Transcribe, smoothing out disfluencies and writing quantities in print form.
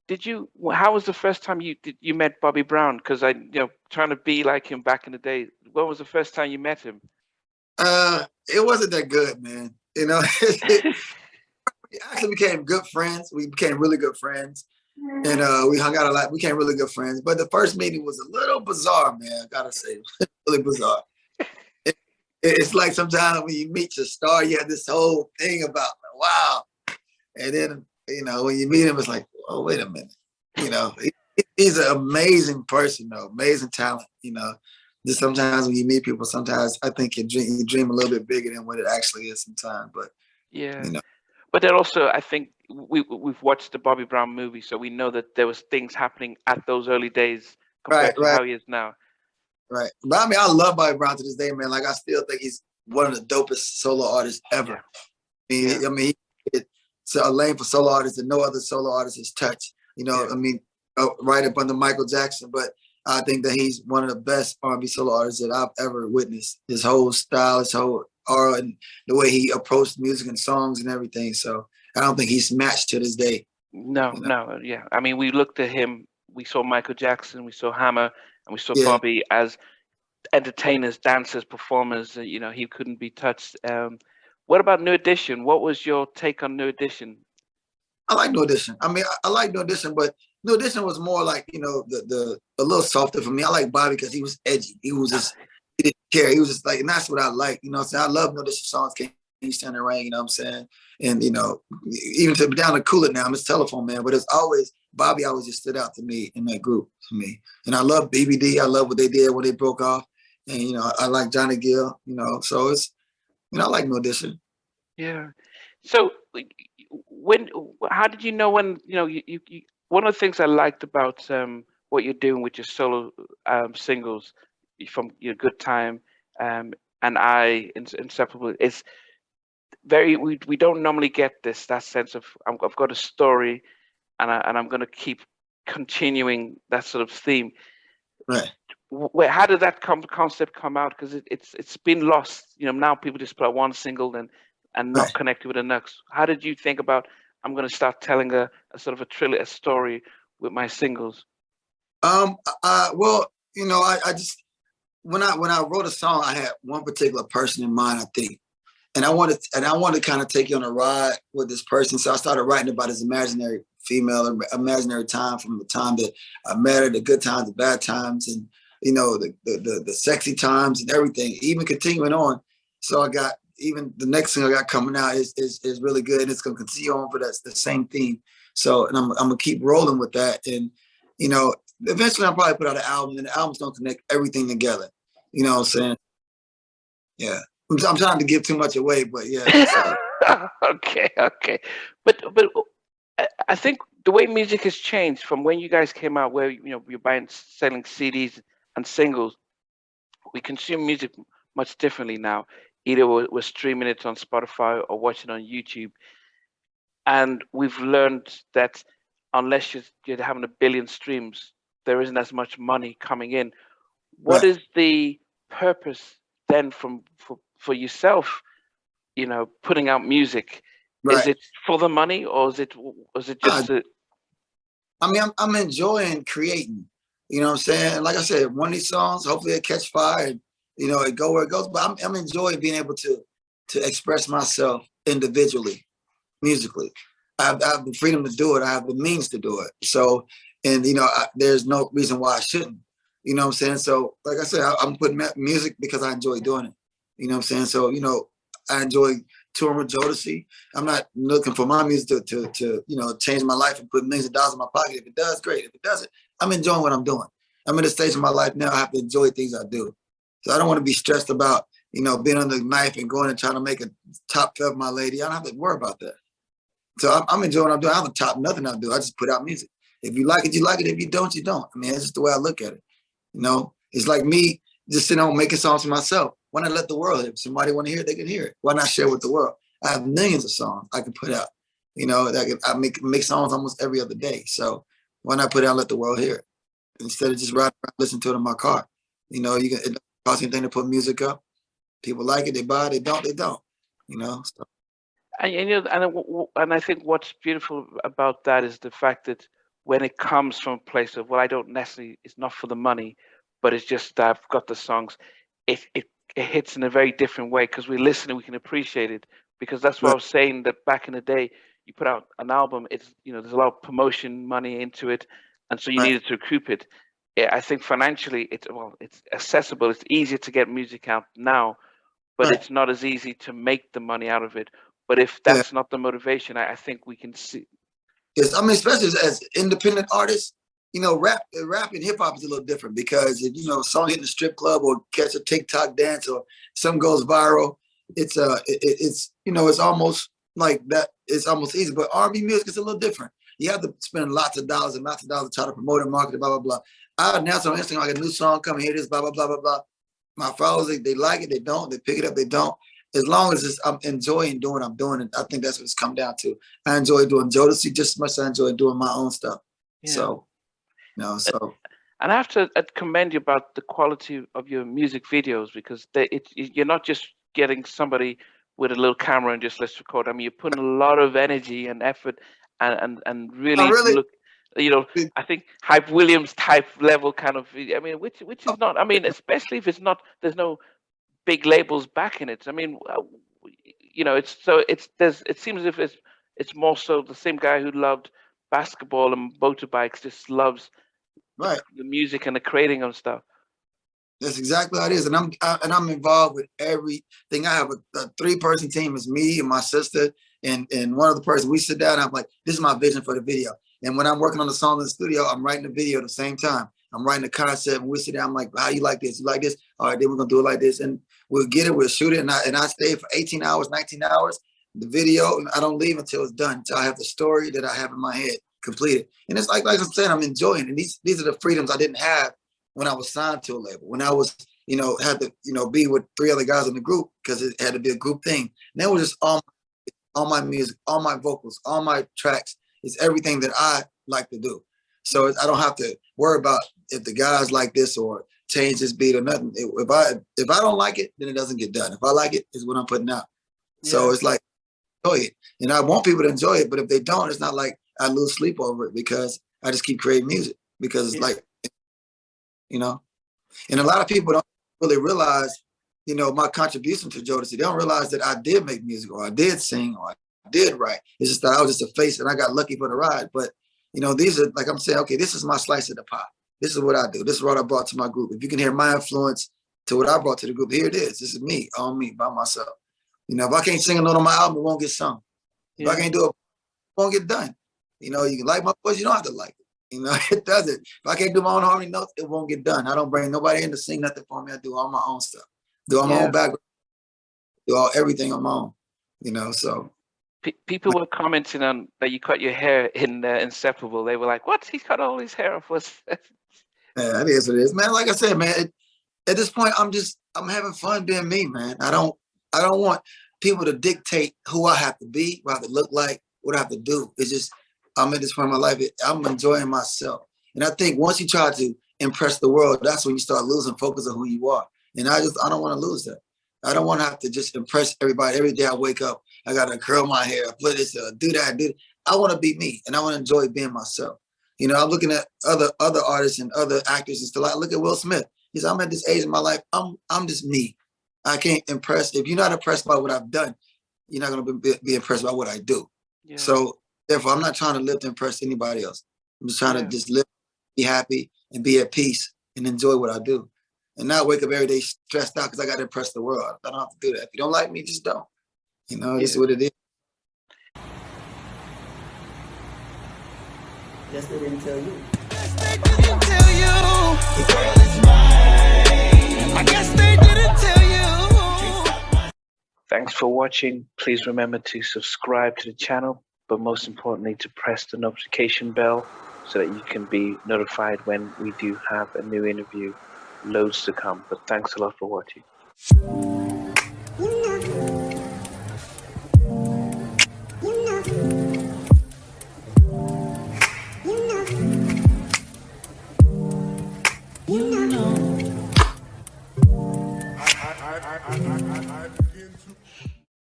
did you? How was the first time you met Bobby Brown? Because trying to be like him back in the day. When was the first time you met him? It wasn't that good, man. We actually became good friends. We became really good friends. And we hung out a lot. We became really good friends. But the first meeting was a little bizarre, man. I gotta say, really bizarre. It's like sometimes when you meet your star, you have this whole thing about, wow. And then, when you meet him, it's like, oh, wait a minute. He's an amazing person, though, amazing talent. Just sometimes when you meet people, sometimes I think you dream a little bit bigger than what it actually is sometimes. But yeah. But then also, I think we've watched the Bobby Brown movie, so we know that there was things happening at those early days compared to how he is now. Right. But I mean, I love Bobby Brown to this day, man. Like, I still think he's one of the dopest solo artists ever. Yeah. He hit a lane for solo artists that no other solo artist has touched. Right up under Michael Jackson. But I think that he's one of the best R&B solo artists that I've ever witnessed. His whole style, his whole aura, and the way he approached music and songs and everything. So I don't think he's matched to this day. No. Yeah. I mean, we looked at him. We saw Michael Jackson. We saw Hammer. And we saw Bobby as entertainers, dancers, performers. He couldn't be touched. What about New Edition? What was your take on New Edition? I like New Edition. I mean, I like New Edition, but New Edition was more like, a little softer for me. I like Bobby because he was edgy. He didn't care. He was just like, and that's what I like. You know what I'm saying? I love New Edition songs. Can't Stand the Rain, you know what I'm saying? And, even to down to Cool It Now, I'm his Telephone Man, but it's always, Bobby always just stood out to me in that group for me. And I love BBD. I love what they did when they broke off. And, I like Johnny Gill, so it's, I like New Edition. Yeah. So how did you know when, you one of the things I liked about what you're doing with your solo singles from your Good Time and Inseparable is we don't normally get that sense of I've got a story and I'm going to keep continuing that sort of theme. Right. How did that concept come out? Because it's been lost. Now people just put out one single and not connected with the next. How did you think about I'm going to start telling a sort of a story with my singles? Well, I just when I wrote a song, I had one particular person in mind, I think. And I wanted to kind of take you on a ride with this person. So I started writing about his imaginary female, imaginary time, from the time that I met her, the good times, the bad times, and the sexy times and everything, even continuing on. So I got, even the next thing I got coming out is really good, and it's gonna continue on for the same theme. So, and I'm gonna keep rolling with that. And eventually I'll probably put out an album, and the album's gonna connect everything together. You know what I'm saying? Yeah. I'm trying to give too much away, but yeah. Okay. But I think the way music has changed from when you guys came out, where you're selling CDs and singles. We consume music much differently now. Either we're streaming it on Spotify or watching it on YouTube, and we've learned that unless you're having a billion streams, there isn't as much money coming in. What is the purpose then for yourself, putting out music? Is it for the money, or is it just I mean, I'm enjoying creating, you know what I'm saying? Like I said, one of these songs, hopefully it catch fire and, it go where it goes. But I'm enjoying being able to express myself individually, musically. I have the freedom to do it. I have the means to do it. So, and, there's no reason why I shouldn't. You know what I'm saying? So, like I said, I'm putting music because I enjoy doing it. You know what I'm saying? So, I enjoy touring with Jodeci. I'm not looking for my music to change my life and put millions of dollars in my pocket. If it does, great. If it doesn't, I'm enjoying what I'm doing. I'm at a stage in my life now, I have to enjoy things I do. So I don't want to be stressed about, being under the knife and going and trying to make a top of my lady. I don't have to worry about that. So I'm enjoying what I'm doing. I don't top nothing I do. I just put out music. If you like it, you like it. If you don't, you don't. I mean, it's just the way I look at it. It's like me just sitting home making songs for myself. Why not let the world hear it? If somebody want to hear it, they can hear it. Why not share with the world? I have millions of songs I can put out. I make songs almost every other day. So why not put it out and let the world hear it? Instead of just riding around listening to it in my car. It doesn't cost anything to put music up. People like it, they buy it, they don't. So. And you know, and I think what's beautiful about that is the fact that when it comes from a place of, well, I don't necessarily, it's not for the money, but it's just that I've got the songs. It it, it hits in a very different way because we listen and we can appreciate it. Because that's what I Right. was saying, that back in the day, you put out an album, it's, you know, there's a lot of promotion money into it, and so you Right. needed to recoup it. Yeah, I think financially, it's, well, it's accessible. It's easier to get music out now, but Right. it's not as easy to make the money out of it. But if Yeah. that's not the motivation, I think we can see. Yes, I mean, especially as independent artists, you know, rap and hip hop is a little different because if, you know, a song hit the strip club or catch a TikTok dance or something goes viral, it's you know, it's almost like that. It's almost easy. But R&B music is a little different. You have to spend lots of dollars and lots of dollars to try to promote and market it, blah blah blah. I announce on Instagram like a new song coming, here this, blah blah blah blah blah. My followers, they like it, they don't, they pick it up, they don't. As long as I'm enjoying doing what I'm doing, and I think that's what it's come down to. I enjoy doing Jodeci just as much as I enjoy doing my own stuff. Yeah. So, you know, so And I have to commend you about the quality of your music videos, because you're not just getting somebody with a little camera and just let's record. I mean, you're putting a lot of energy and effort, and I really really, look, you know, I think Hype Williams type level kind of video. I mean, which is not. I mean, especially if it's not. There's no big labels backing it. I mean, you know, it's so it's there's. It seems as if it's more so the same guy who loved basketball and motorbikes just loves right. the music and the creating of stuff. That's exactly how it is, and I'm involved with everything. I have a 3-person team. It's me and my sister and one other person. We sit down. And I'm like, this is my vision for the video. And when I'm working on the song in the studio, I'm writing the video at the same time. I'm writing the concept, and we sit down. I'm like, how you like this? You like this? All right, then we're gonna do it like this, and we'll get it. We'll shoot it, and I stay for 18 hours, 19 hours. The video, and I don't leave until it's done. Until I have the story that I have in my head completed. And it's like I'm saying, I'm enjoying it. And these are the freedoms I didn't have when I was signed to a label, when I was, you know, had to, you know, be with 3 other guys in the group because it had to be a group thing. And that was just all my music, all my vocals, all my tracks. It's everything that I like to do. So I don't have to worry about if the guys like this or change this beat or nothing. If I don't like it, then it doesn't get done. If I like it, it's what I'm putting out. So it's like, enjoy it. And I want people to enjoy it, but if they don't, it's not like I lose sleep over it because I just keep creating music because it's like, you know, and a lot of people don't really realize, you know, my contribution to Jodeci. They don't realize that I did make music or I did sing or I did write. It's just that I was just a face and I got lucky for the ride. But, you know, these are, like I'm saying, okay, this is my slice of the pie. This is what I do. This is what I brought to my group. If you can hear my influence to what I brought to the group, here it is. This is me, on me, by myself. You know, if I can't sing a note on my album, it won't get sung. If I can't do it, it won't get done. You know, you can like my voice, you don't have to like it. You know, it doesn't. If I can't do my own harmony notes, it won't get done. I don't bring nobody in to sing nothing for me. I do all my own stuff. Do all my own background. Do everything on my own. You know, so. People were commenting on that you cut your hair in Inseparable. They were like, "What? He's cut all his hair off." Yeah, it is what it is, man. Like I said, man. At this point, I'm having fun being me, man. I don't want people to dictate who I have to be, what I have to look like, what I have to do. It's just I'm at this point in my life. I'm enjoying myself, and I think once you try to impress the world, that's when you start losing focus on who you are. And I don't want to lose that. I don't want to have to just impress everybody. Every day I wake up, I gotta curl my hair, put this, do that, do that. I want to be me, and I want to enjoy being myself. You know, I'm looking at other artists and other actors and stuff. I look at Will Smith. He's, I'm at this age in my life. I'm just me. I can't impress. If you're not impressed by what I've done, you're not gonna be impressed by what I do. Yeah. So therefore, I'm not trying to live to impress anybody else. I'm just trying to just live, be happy, and be at peace and enjoy what I do. And not wake up every day stressed out because I got to impress the world. I don't have to do that. If you don't like me, just don't. You know, this is what it is. Yes, they didn't tell you. Yes, they didn't tell you. The girl is mine. I guess they didn't tell you. Thanks for watching. Please remember to subscribe to the channel, but most importantly, to press the notification bell so that you can be notified when we do have a new interview. Loads to come, but thanks a lot for watching.